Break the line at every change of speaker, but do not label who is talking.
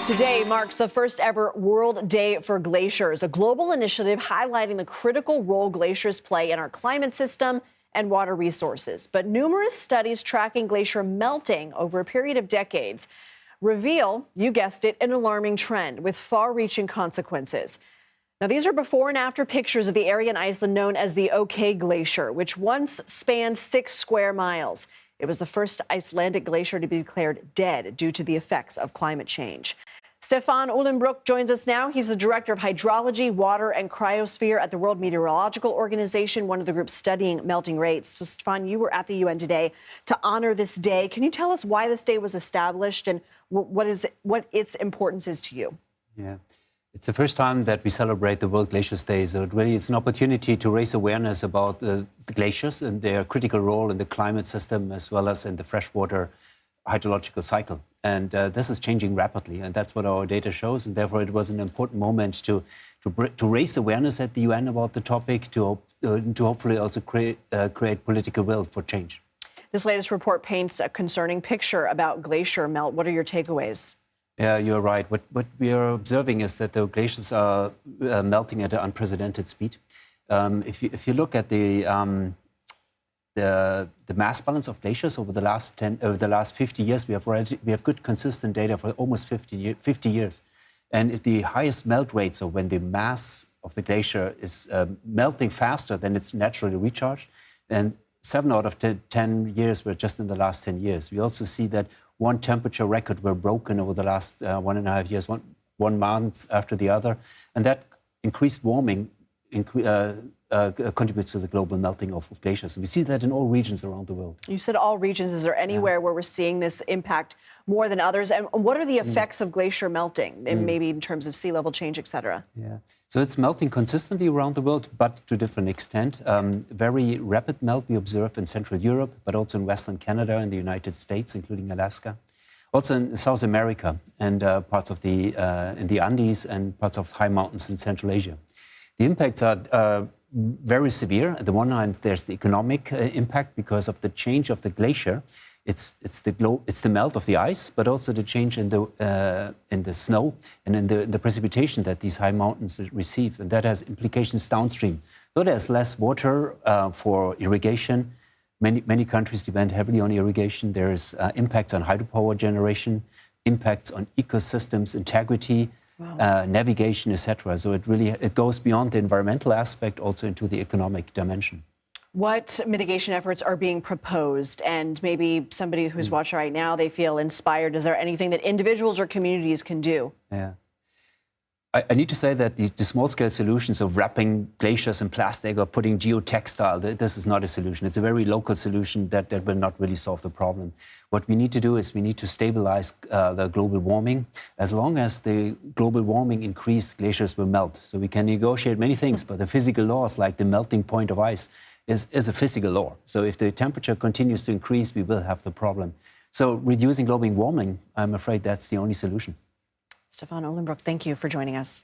Today marks the first ever World Day for Glaciers, a global initiative highlighting the critical role glaciers play in our climate system and water resources. But numerous studies tracking glacier melting over a period of decades reveal, you guessed it, an alarming trend with far-reaching consequences. Now, these are before and after pictures of the area in Iceland known as the OK Glacier, which once spanned 6 square miles. It was the first Icelandic glacier to be declared dead due to the effects of climate change. Stefan Uhlenbrook joins us now. He's the director of hydrology, water, and cryosphere at the World Meteorological Organization, one of the groups studying melting rates. So, Stefan, you were at the UN today to honor this day. Can you tell us why this day was established and what its importance is to you?
Yeah. It's the first time that we celebrate the World Glaciers Day, so it's an opportunity to raise awareness about the glaciers and their critical role in the climate system as well as in the freshwater hydrological cycle. And this is changing rapidly, and that's what our data shows. And therefore, it was an important moment to raise awareness at the UN about the topic, to hopefully also create political will for change.
This latest report paints a concerning picture about glacier melt. What are your takeaways?
Yeah, you're right. What we are observing is that the glaciers are melting at an unprecedented speed. If you look at the mass balance of glaciers over the last 50 years, we have good consistent data for almost 50 years. And if the highest melt rates, or when the mass of the glacier is melting faster than it's naturally recharged, and 7 out of 10 years were just in the last 10 years. We also see that one temperature record were broken over the last 1.5 years, one month after the other. And that increased warming contributes to the global melting of glaciers. And we see that in all regions around the world.
You said all regions. Is there anywhere where we're seeing this impact more than others? And what are the effects of glacier melting, and maybe in terms of sea level change, et cetera?
Yeah. So it's melting consistently around the world, but to different extent. Very rapid melt we observe in Central Europe, but also in Western Canada and the United States, including Alaska. Also in South America and parts of in the Andes and parts of high mountains in Central Asia. The impacts are very severe. At the one hand, there's the economic impact because of the change of the glacier. It's the melt of the ice, but also the change in the snow and in the precipitation that these high mountains receive, and that has implications downstream. Though there's less water for irrigation, many countries depend heavily on irrigation. There's impacts on hydropower generation, impacts on ecosystems integrity, navigation, etc. So it goes beyond the environmental aspect, also into the economic dimension.
What mitigation efforts are being proposed? And maybe somebody who's watching right now, they feel inspired. Is there anything that individuals or communities can do?
Yeah. I need to say that the small-scale solutions of wrapping glaciers in plastic or putting geotextile, this is not a solution. It's a very local solution that will not really solve the problem. What we need to do is we need to stabilize the global warming. As long as the global warming increases, glaciers will melt. So we can negotiate many things, but the physical laws, like the melting point of ice, is a physical law. So if the temperature continues to increase, we will have the problem. So reducing global warming, I'm afraid that's the only solution.
Stefan Uhlenbrook, thank you for joining us.